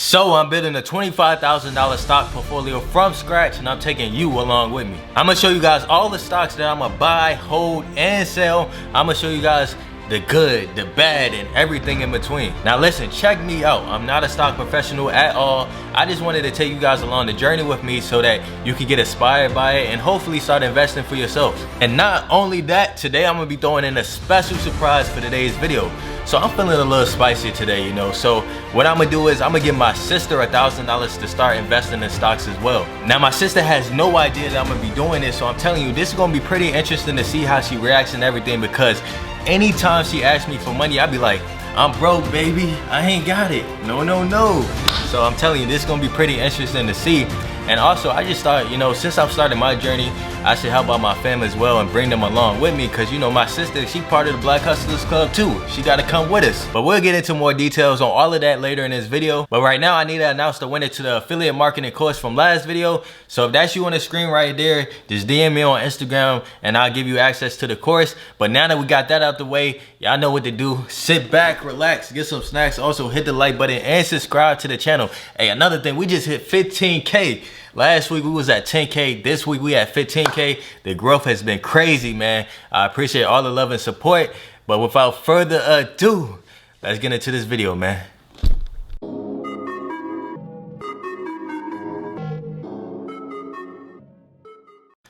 So I'm building a $25,000 stock portfolio from scratch, and I'm taking you along with me. I'm gonna show you guys all the stocks that I'm gonna buy, hold, and sell. I'm gonna show you guys the good, the bad, and everything in between. Now listen, check me out. I'm not a stock professional at all. I just wanted to take you guys along the journey with me so that you can get inspired by it and hopefully start investing for yourselves. And not only that, today I'm gonna be throwing in a special surprise for today's video. So I'm feeling a little spicy today, you know. So what I'm gonna do is I'm gonna give my sister $1,000 to start investing in stocks as well. Now my sister has no idea that I'm gonna be doing this, so I'm telling you, this is gonna be pretty interesting to see how she reacts and everything, because anytime she asks me for money, I be like, I'm broke, baby, I ain't got it. No, no, no. So I'm telling you, this is gonna be pretty interesting to see. And also, I just thought, you know, since I've started my journey, I should help out my family as well and bring them along with me, because, you know, my sister, she part of the Black Hustlers Club too. She got to come with us. But we'll get into more details on all of that later in this video. But right now, I need to announce the winner to the affiliate marketing course from last video. So if that's you on the screen right there, just DM me on Instagram and I'll give you access to the course. But now that we got that out the way, y'all know what to do. Sit back, relax, get some snacks. Also, hit the like button and subscribe to the channel. Hey, another thing, we just hit 15K. Last week we was at 10K. This week we at 15K. The growth has been crazy, man. I appreciate all the love and support. But without further ado, let's get into this video, man.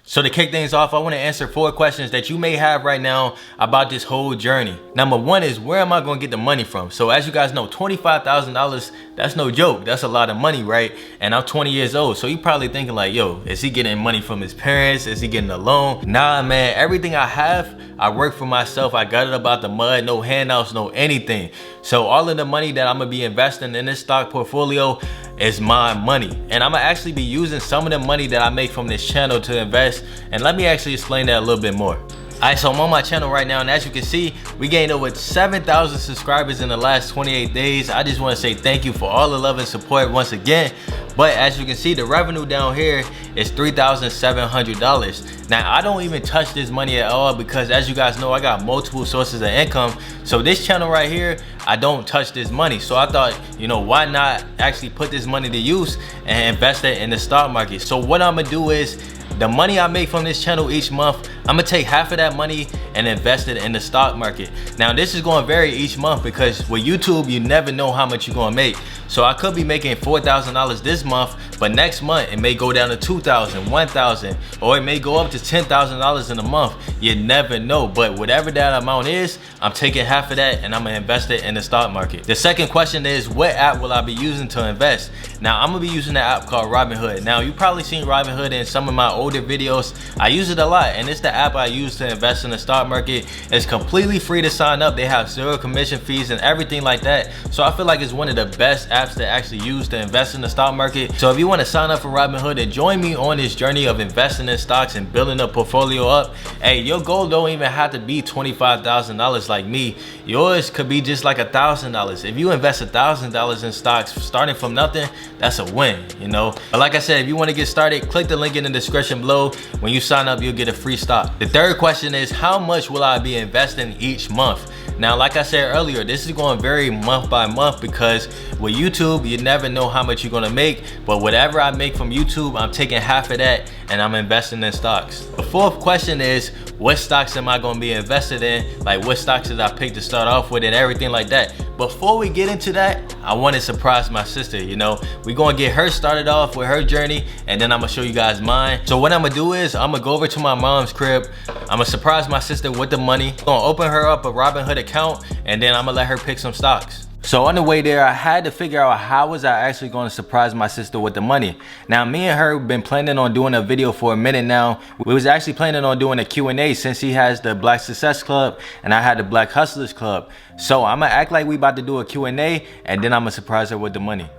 So to kick things off, I want to answer 4 questions that you may have right now about this whole journey. Number 1 is, where am I going to get the money from? So as you guys know, $25,000, that's no joke. That's a lot of money, right? And I'm 20 years old. So you're probably thinking like, yo, is he getting money from his parents? Is he getting a loan? Nah, man, everything I have, I work for myself. I got it about the mud, no handouts, no anything. So all of the money that I'm going to be investing in this stock portfolio is my money. And I'm gonna actually be using some of the money that I make from this channel to invest. And let me actually explain that a little bit more. Alright, so I'm on my channel right now, and as you can see, we gained over 7,000 subscribers in the last 28 days. I just want to say thank you for all the love and support once again. But as you can see, the revenue down here is $3,700. Now, I don't even touch this money at all, because as you guys know, I got multiple sources of income. So this channel right here, I don't touch this money. So I thought, you know, why not actually put this money to use and invest it in the stock market? So what I'm gonna do is, the money I make from this channel each month, I'm gonna take half of that money and invest it in the stock market. Now this is gonna vary each month, because with YouTube, you never know how much you're gonna make. So I could be making $4,000 this month, but next month it may go down to $2,000, $1,000, or it may go up to $10,000 in a month. You never know, but whatever that amount is, I'm taking half of that and I'm gonna invest it in the stock market. The second question is, what app will I be using to invest? Now I'm gonna be using the app called Robinhood. Now you probably seen Robinhood in some of my older videos. I use it a lot, and it's the app I use to invest in the stock market. It's completely free to sign up. They have 0 commission fees and everything like that. So I feel like it's one of the best apps to actually use to invest in the stock market. So if you want to sign up for Robinhood and join me on this journey of investing in stocks and building a portfolio up, hey, your goal don't even have to be $25,000 like me. Yours could be just like $1,000. If you invest $1,000 in stocks starting from nothing, that's a win, you know. But like I said, if you want to get started, click the link in the description below. When you sign up, you'll get a free stock. The third question is, how much will I be investing each month? Now, like I said earlier, this is going to vary month by month, because with YouTube, you never know how much you're going to make. But whatever I make from YouTube, I'm taking half of that and I'm investing in stocks. The fourth question is, what stocks am I going to be invested in? Like, what stocks did I pick to start off with and everything like that. Before we get into that, I want to surprise my sister. You know, we're going to get her started off with her journey, and then I'm going to show you guys mine. So what I'm going to do is, I'm going to go over to my mom's crib. I'm going to surprise my sister with the money. I'm going to open her up a Robinhood account, and then I'm going to let her pick some stocks. So on the way there, I had to figure out how was I actually going to surprise my sister with the money. Now, me and her have been planning on doing a video for a minute now. We was actually planning on doing a Q&A, since he has the Black Success Club and I had the Black Hustlers Club. So I'm going to act like we about to do a Q&A, and then I'm going to surprise her with the money.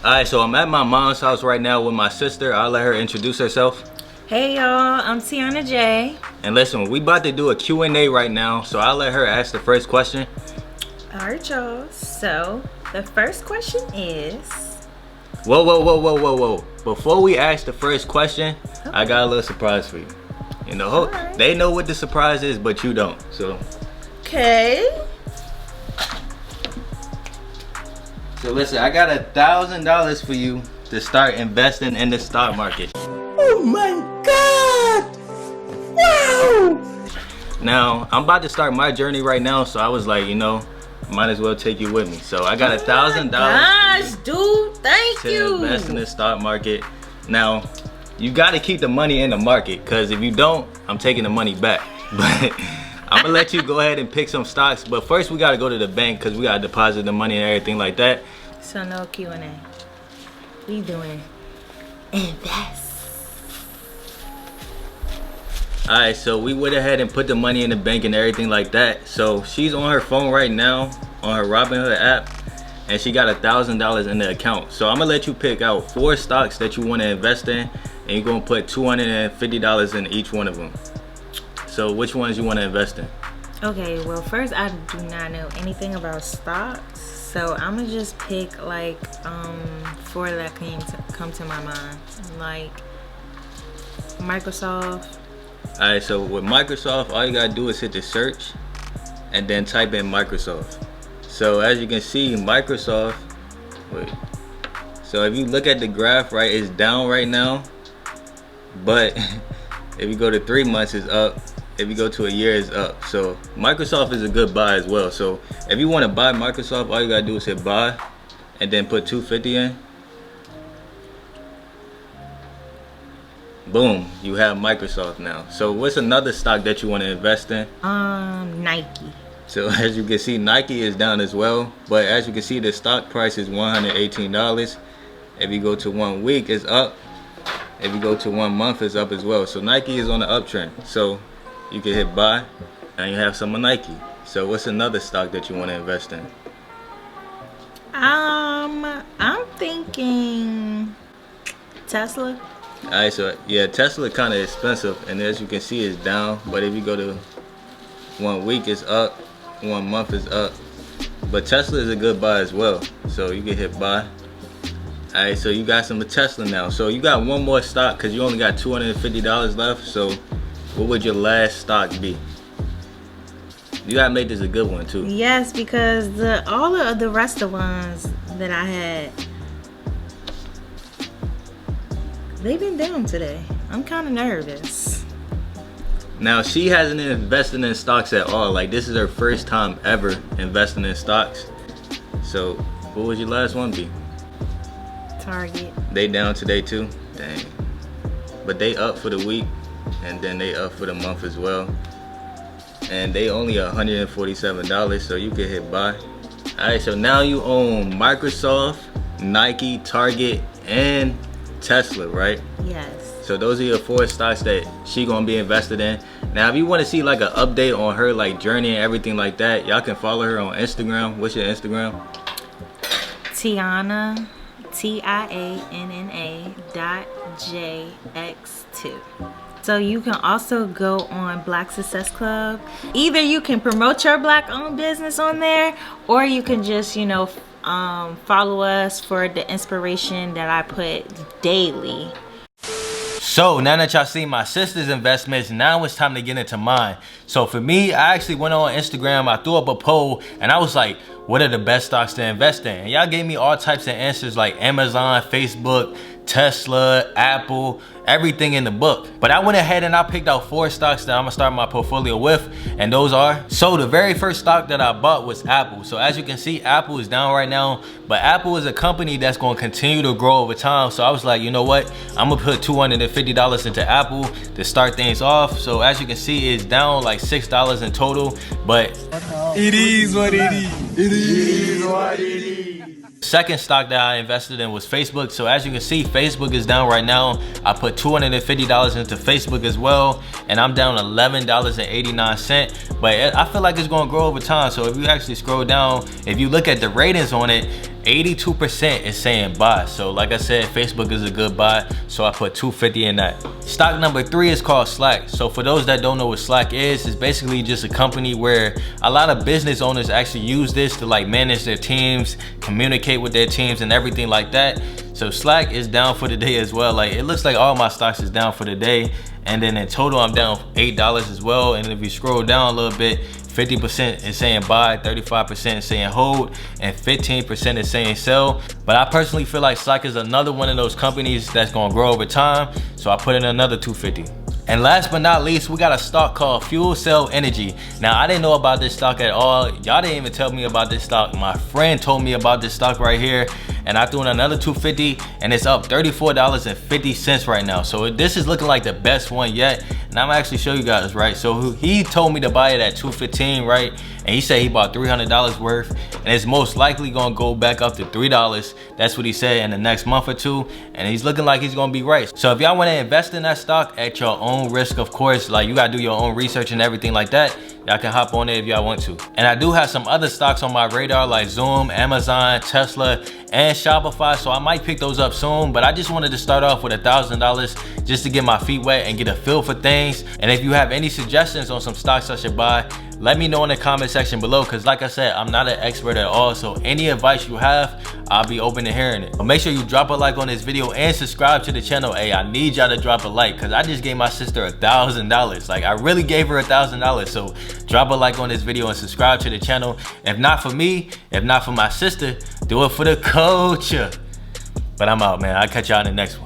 Alright, so I'm at my mom's house right now with my sister. I'll let her introduce herself. Hey y'all, I'm Tiana J. And listen, we about to do a Q&A right now, so I'll let her ask the first question. Alright y'all, so the first question is... Whoa. Before we ask the first question, okay, I got a little surprise for you. You know, right, they know what the surprise is, but you don't, so. Okay. So listen, I got $1,000 for you to start investing in the stock market. Oh my God! Wow! Now, I'm about to start my journey right now, so I was like, you know, might as well take you with me. So I got $1,000. Gosh, dude, thank to you. invest in the stock market. Now, you got to keep the money in the market, because if you don't, I'm taking the money back. But I'm gonna let you go ahead and pick some stocks. But first, we got to go to the bank because we got to deposit the money and everything like that. So no Q&A. We doing invest. Alright, so we went ahead and put the money in the bank and everything like that. So she's on her phone right now on her Robinhood app, and she got $1,000 in the account. So I'm gonna let you pick out 4 stocks that you want to invest in, and you're gonna put $250 in each one of them. So which ones you want to invest in? Okay, well first, I do not know anything about stocks, so I'm gonna just pick like 4 that come to my mind, like Microsoft. Alright, so with Microsoft, all you gotta do is hit the search and then type in Microsoft. So as you can see, Microsoft, wait. So if you look at the graph, right, it's down right now. But if you go to 3 months, it's up. If you go to a year, it's up. So Microsoft is a good buy as well. So if you want to buy Microsoft, all you gotta do is hit buy and then put $250 in. Boom, you have Microsoft now. So what's another stock that you want to invest in? Nike. So as you can see, Nike is down as well. But as you can see, the stock price is $118. If you go to 1 week, it's up. If you go to 1 month, it's up as well. So Nike is on the uptrend. So you can hit buy and you have some of Nike. So what's another stock that you want to invest in? I'm thinking Tesla. Alright, so yeah, Tesla kind of expensive, and as you can see, it's down. But if you go to 1 week, it's up. 1 month is up. But Tesla is a good buy as well, so you can hit buy. Alright, so you got some of Tesla now. So you got one more stock because you only got $250 left. So what would your last stock be? You gotta make this a good one too. Yes, because all of the rest of the ones that I had, they've been down today. I'm kind of nervous. Now, she hasn't invested in stocks at all. Like, this is her first time ever investing in stocks. So what would your last one be? Target. They down today too? Dang. But they up for the week, and then they up for the month as well. And they only $147, so you can hit buy. Alright, so now you own Microsoft, Nike, Target, and Tesla, right? Yes. So those are your 4 stocks that she gonna be invested in. Now, if you want to see like an update on her like journey and everything like that, y'all can follow her on Instagram. What's your Instagram? Tianna, TIANNA.JX2. So you can also go on Black Success Club. Either you can promote your black owned business on there, or you can just, you know, follow us for the inspiration that I put daily. So now that y'all see my sister's investments, now it's time to get into mine. So for me, I actually went on Instagram, I threw up a poll, and I was like, what are the best stocks to invest in? And y'all gave me all types of answers like Amazon, Facebook, Tesla, Apple, everything in the book. But I went ahead and I picked out 4 stocks that I'm gonna start my portfolio with, and those are, so the very first stock that I bought was Apple. So as you can see, Apple is down right now, but Apple is a company that's gonna continue to grow over time. So I was like, you know what, I'm gonna put $250 into Apple to start things off. So as you can see, it's down like $6 in total, but It is what it is. It is what it is. second stock that I invested in was Facebook. So as you can see, Facebook is down right now. I put $250 into Facebook as well, and I'm down $11.89. But I feel like it's gonna grow over time. So if you actually scroll down, if you look at the ratings on it, 82% is saying buy. So like I said, Facebook is a good buy, so I put $250 in that. Stock number 3 is called Slack. So for those that don't know what Slack is, it's basically just a company where a lot of business owners actually use this to like manage their teams, communicate with their teams and everything like that. So Slack is down for the day as well. Like, it looks like all my stocks is down for the day, and then in total I'm down $8 as well. And if you scroll down a little bit, 50% is saying buy, 35% is saying hold, and 15% is saying sell. But I personally feel like stock is another one of those companies that's gonna grow over time, so I put in another 250. And last but not least, we got a stock called Fuel Cell Energy. Now, I didn't know about this stock at all. Y'all didn't even tell me about this stock. My friend told me about this stock right here, and I threw in another 250, and it's up $34.50 right now. So this is looking like the best one yet, and I'm actually show you guys, right? So he told me to buy it at $215, right? And he said he bought $300 worth, and it's most likely gonna go back up to $3. That's what he said in the next month or two, and he's looking like he's gonna be right. So if y'all wanna invest in that stock at your own risk, of course, like you gotta do your own research and everything like that, y'all can hop on it if y'all want to. And I do have some other stocks on my radar like Zoom, Amazon, Tesla, and Shopify, so I might pick those up soon, but I just wanted to start off with $1,000 just to get my feet wet and get a feel for things. And if you have any suggestions on some stocks I should buy, let me know in the comment section below, because like I said, I'm not an expert at all, so any advice you have, I'll be open to hearing it. But make sure you drop a like on this video and subscribe to the channel. Hey, I need y'all to drop a like, because I just gave my sister $1,000. Like, I really gave her $1,000, so drop a like on this video and subscribe to the channel. If not for me, if not for my sister, do it for the culture. But I'm out, man. I'll catch y'all in the next one.